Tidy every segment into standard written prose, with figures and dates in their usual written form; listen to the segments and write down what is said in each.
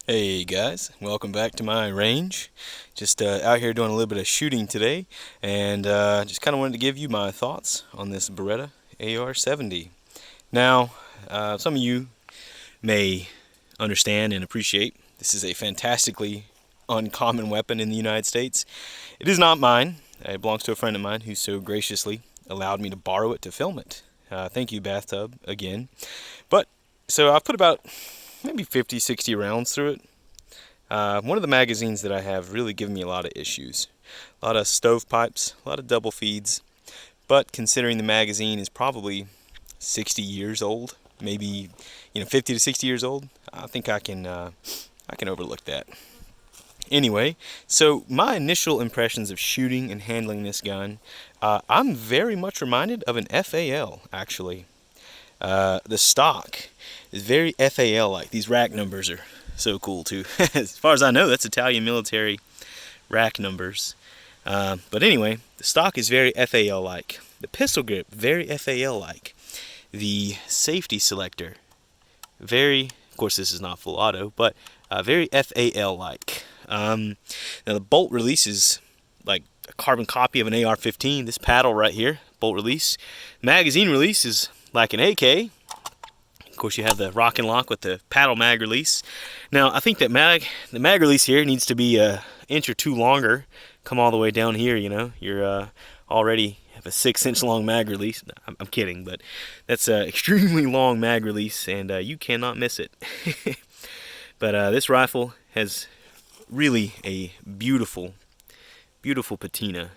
Hey guys, welcome back to my range. Just out here doing a little bit of shooting today, and just kind of wanted to give you my thoughts on this Beretta AR-70. Now, some of you may understand and appreciate this is a fantastically uncommon weapon in the United States. It is not mine. It belongs to a friend of mine who so graciously allowed me to borrow it to film it. Thank you, Bathtub, again. But, so I've put about maybe 50, 60 rounds through it. One of the magazines that I have really given me a lot of issues. A lot of stovepipes, a lot of double feeds. But considering the magazine is probably 60 years old, maybe 50 to 60 years old, I think I can overlook that. Anyway, so my initial impressions of shooting and handling this gun, I'm very much reminded of an FAL actually. The stock is very FAL-like. These rack numbers are so cool too. As far as I know, that's Italian military rack numbers. But anyway, the stock is very FAL-like. The pistol grip, very FAL-like. The safety selector, very, of course this is not full auto, but very FAL-like. Now the bolt release is like a carbon copy of an AR-15. This paddle right here, bolt release. Magazine release is like an AK. Of course, you have the rock and lock with the paddle mag release. Now, I think that the mag release here needs to be an inch or two longer. Come all the way down here, You're already have a 6-inch long mag release. I'm kidding, but that's an extremely long mag release, and you cannot miss it. But this rifle has really a beautiful, beautiful patina.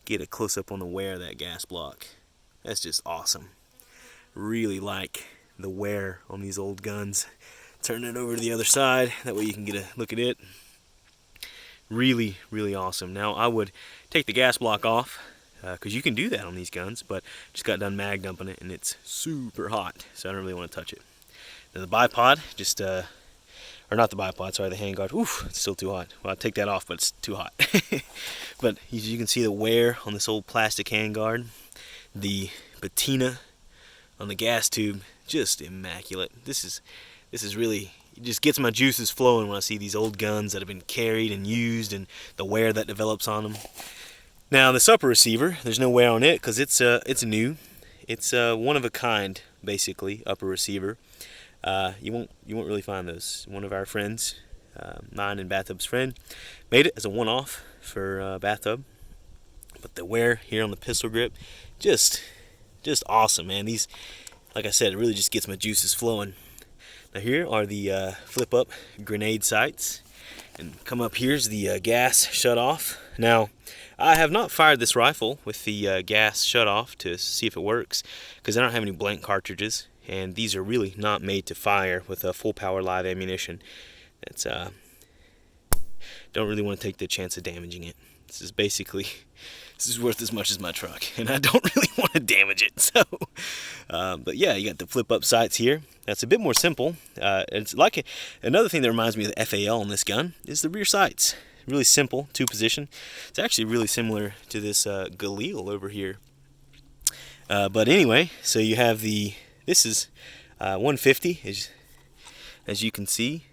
Get a close-up on the wear of that gas block. That's just awesome. Really like the wear on these old guns. Turn it over to the other side, that way you can get a look at it. Really, really awesome. Now I would take the gas block off, because you can do that on these guns, but just got done mag dumping it and it's super hot, so I don't really want to touch it. Now the bipod, or not the bipod, sorry, the handguard. Oof, it's still too hot. Well, I'll take that off, but it's too hot. But you can see the wear on this old plastic handguard. The patina on the gas tube, just immaculate. This is really, it just gets my juices flowing when I see these old guns that have been carried and used and the wear that develops on them. Now this upper receiver, there's no wear on it because it's new. It's one of a kind, basically, upper receiver. You won't really find those. One of our friends, mine and Bathtub's friend, made it as a one-off for Bathtub. But the wear here on the pistol grip, just awesome, man. These, like I said, it really just gets my juices flowing. Now here are the flip-up grenade sights, and come up here's the gas shut-off. Now, I have not fired this rifle with the gas shut-off to see if it works, because I don't have any blank cartridges, and these are really not made to fire with a full-power live ammunition. That's don't really want to take the chance of damaging it. This is worth as much as my truck, and I don't really want to damage it. So, but yeah, you got the flip-up sights here. That's a bit more simple. It's like another thing that reminds me of the FAL on this gun is the rear sights. Really simple, two-position. It's actually really similar to this Galil over here. But anyway, so you have this is 150, as you can see,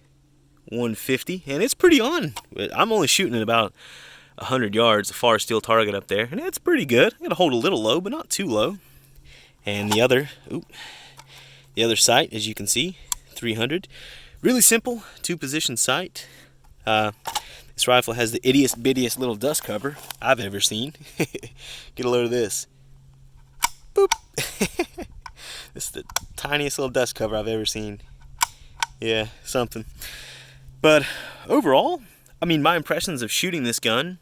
150, and it's pretty on. I'm only shooting at about 100 yards, a far steel target up there, and it's pretty good. I gotta hold a little low, but not too low. And the other sight, as you can see, 300. Really simple, two-position sight. This rifle has the ittiest bittiest little dust cover I've ever seen. Get a load of this. Boop. This is the tiniest little dust cover I've ever seen. Yeah, something. But overall, I mean, my impressions of shooting this gun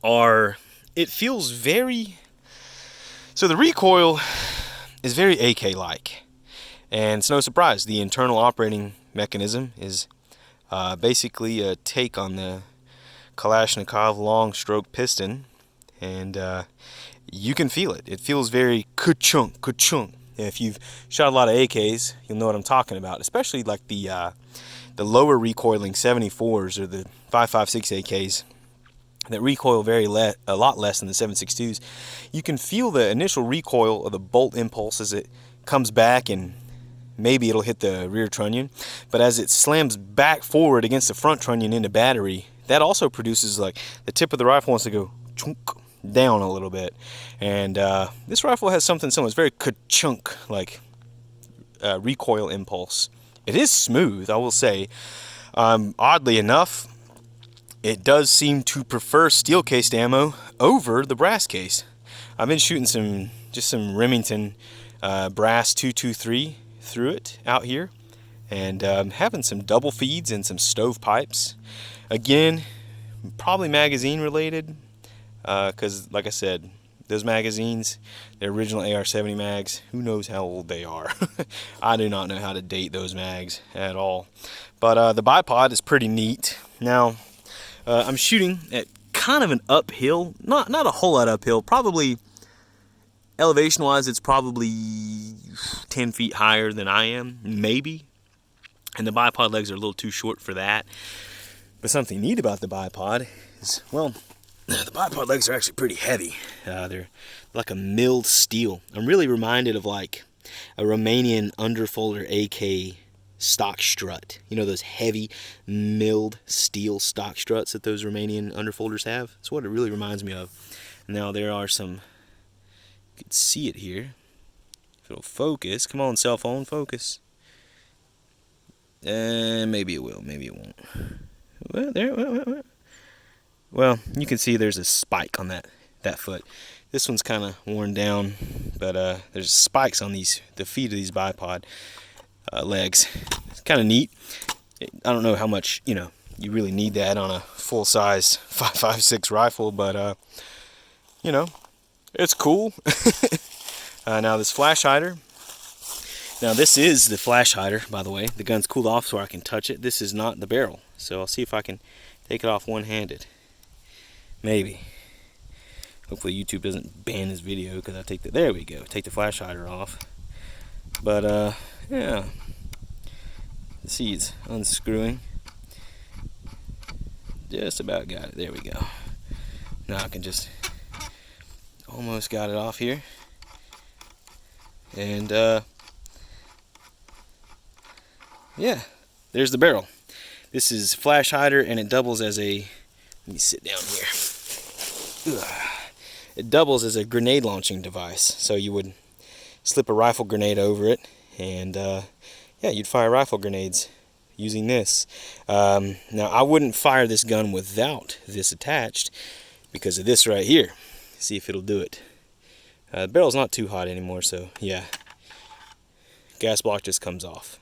are, it feels very, so the recoil is very AK-like, and it's no surprise the internal operating mechanism is basically a take on the Kalashnikov long stroke piston, and you can feel it. It feels very ka-chunk, ka-chunk. If you've shot a lot of AKs, you'll know what I'm talking about, especially like the lower recoiling 74s or the 5.56 AKs that recoil a lot less than the 7.62s. You can feel the initial recoil of the bolt impulse as it comes back and maybe it'll hit the rear trunnion, but as it slams back forward against the front trunnion into battery, that also produces, like, the tip of the rifle wants to go chunk down a little bit. And this rifle has something similar. It's very ka-chunk, like recoil impulse. It is smooth, I will say. Oddly enough, it does seem to prefer steel cased ammo over the brass case. I've been shooting some Remington brass 223 through it out here, and having some double feeds and some stovepipes. Again, probably magazine related, because like I said, those magazines, the original AR-70 mags, who knows how old they are. I do not know how to date those mags at all. But the bipod is pretty neat. Now, I'm shooting at kind of an uphill, not a whole lot uphill, probably elevation wise it's probably 10 feet higher than I am, maybe. And the bipod legs are a little too short for that. But something neat about the bipod is, well, the bipod legs are actually pretty heavy. They're like a milled steel. I'm really reminded of like a Romanian underfolder AK stock strut. You know, those heavy milled steel stock struts that those Romanian underfolders have? That's what it really reminds me of. Now there are some, you can see it here. If it'll focus, come on cell phone, focus. Maybe it will, maybe it won't. Well, you can see there's a spike on that foot. This one's kind of worn down, but there's spikes on the feet of these bipod legs. It's kind of neat. I don't know how much you really need that on a full-size 5.56 rifle, but it's cool. Now this flash hider. Now this is the flash hider, by the way. The gun's cooled off so I can touch it. This is not the barrel, so I'll see if I can take it off one-handed. Maybe. Hopefully YouTube doesn't ban this video because I take the, there we go, take the flash hider off. But yeah, see it's unscrewing. Just about got it. There we go. Now I can just almost got it off here. And yeah, there's the barrel. This is flash hider, and it doubles as a, let me sit down here. It doubles as a grenade launching device. So you would slip a rifle grenade over it, and yeah, you'd fire rifle grenades using this. Now I wouldn't fire this gun without this attached because of this right here. See if it'll do it. The barrel's not too hot anymore, so yeah. Gas block just comes off.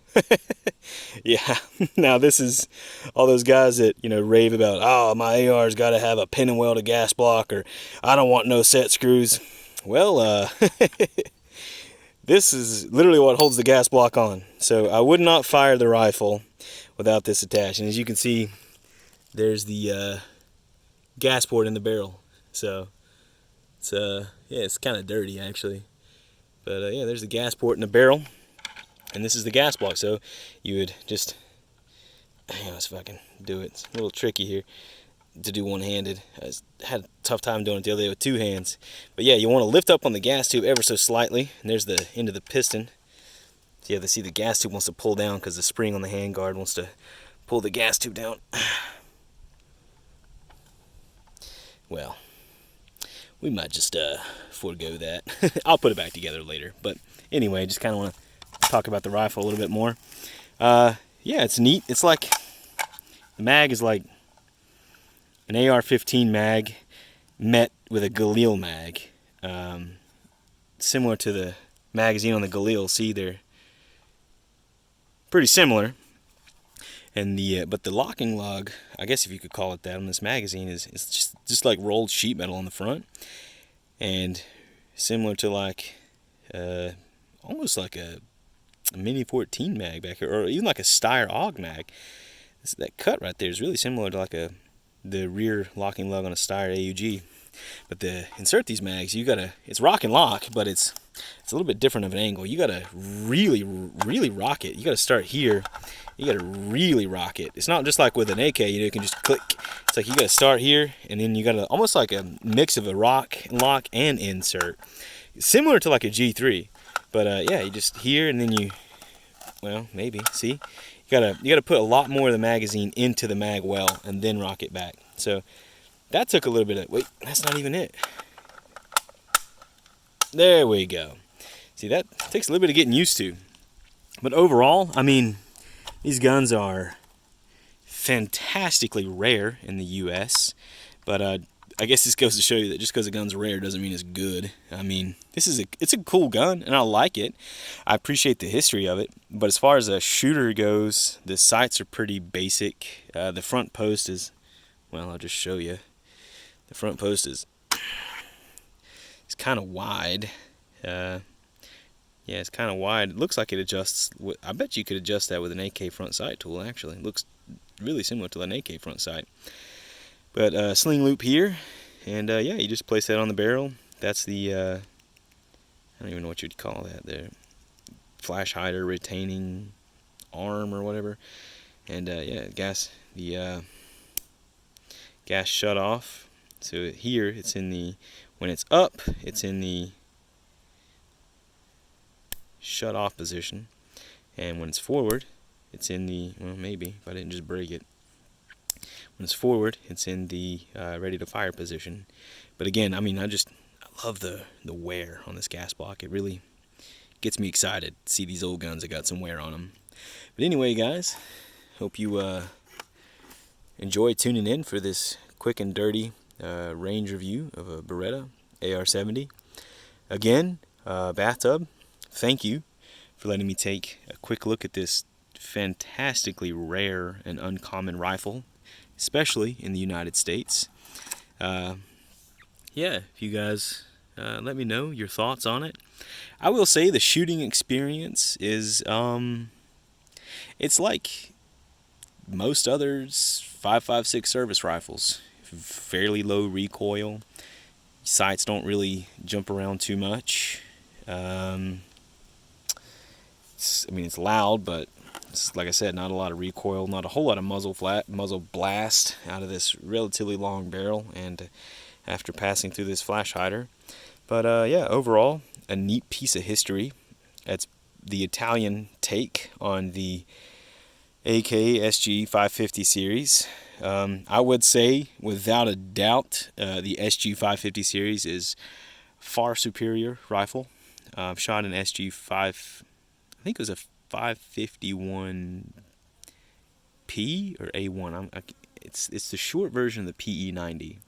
Yeah. Now this is all those guys that rave about, oh, my AR's got to have a pin and weld gas block, or I don't want no set screws. Well, this is literally what holds the gas block on. So I would not fire the rifle without this attached. And as you can see, there's the gas port in the barrel. So it's yeah, it's kind of dirty actually. But yeah, there's the gas port in the barrel. And this is the gas block, so you would just, hang on, let's see if I can do it. It's a little tricky here to do one-handed. I had a tough time doing it the other day with two hands. But yeah, you want to lift up on the gas tube ever so slightly, and there's the end of the piston. So you have to see the gas tube wants to pull down because the spring on the handguard wants to pull the gas tube down. Well, we might just forego that. I'll put it back together later. But anyway, just kind of want to talk about the rifle a little bit more. Yeah, it's neat. It's like the mag is like an AR-15 mag met with a Galil mag. Similar to the magazine on the Galil. See, they're pretty similar. And but the locking lug, I guess if you could call it that, on this magazine is just like rolled sheet metal on the front, and similar to like almost like a Mini 14 mag back here, or even like a Steyr AUG mag. That cut right there is really similar to like the rear locking lug on a Steyr AUG. But to insert these mags, you gotta, it's rock and lock, but it's a little bit different of an angle. You gotta really rock it. You gotta start here. You gotta really rock it. It's not just like with an AK, you can just click. It's like you gotta start here, and then you gotta, almost like a mix of a rock, lock, and insert. Similar to like a G3. But yeah, you just here, and then you well, maybe. See, you gotta put a lot more of the magazine into the mag well and then rock it back. So that took a little bit of, wait, that's not even it. There we go. See, that takes a little bit of getting used to. But overall, I mean, these guns are fantastically rare in the U.S. But I guess this goes to show you that just because a gun's rare doesn't mean it's good. I mean, it's a cool gun, and I like it. I appreciate the history of it. But as far as a shooter goes, the sights are pretty basic. The front post is, well, I'll just show you. The front post is, it's kind of wide. Yeah, it's kind of wide. It looks like it adjusts. I bet you could adjust that with an AK front sight tool, actually. It looks really similar to an AK front sight. But sling loop here, and yeah, you just place that on the barrel. That's the, I don't even know what you'd call that, the flash hider retaining arm or whatever. And yeah, the gas shut off. So here, it's in the, when it's up, it's in the shut off position, and when it's forward, it's in the, well, maybe if I didn't just break it, when it's forward, it's in the ready to fire position. But again, I mean, I love the wear on this gas block. It really gets me excited to see these old guns that got some wear on them. But anyway, guys, hope you enjoy tuning in for this quick and dirty range review of a Beretta AR-70. Again, Bathtub, thank you for letting me take a quick look at this fantastically rare and uncommon rifle, especially in the United States. Yeah, if you guys let me know your thoughts on it. I will say the shooting experience is, it's like most others 5.56 service rifles. Fairly low recoil. Sights don't really jump around too much. I mean, it's loud, but it's, like I said, not a lot of recoil, not a whole lot of muzzle blast out of this relatively long barrel, and after passing through this flash hider. But yeah, overall, a neat piece of history. That's the Italian take on the AK SG 550 series. I would say, without a doubt, the SG 550 series is far superior rifle. I've shot an SG 5, I think it was a 551P or A1. It's the short version of the PE90.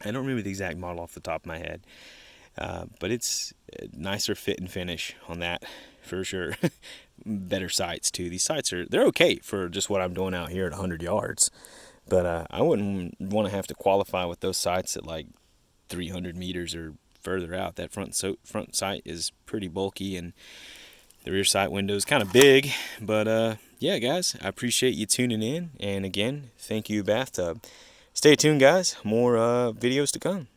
I don't remember the exact model off the top of my head, but it's a nicer fit and finish on that for sure. Better sights too. These sights they're okay for just what I'm doing out here at 100 yards, but I wouldn't want to have to qualify with those sights at like 300 meters or further out. That front sight is pretty bulky, and the rear sight window is kind of big. But yeah, guys, I appreciate you tuning in, and again, thank you, Bathtub. Stay tuned, guys. More videos to come.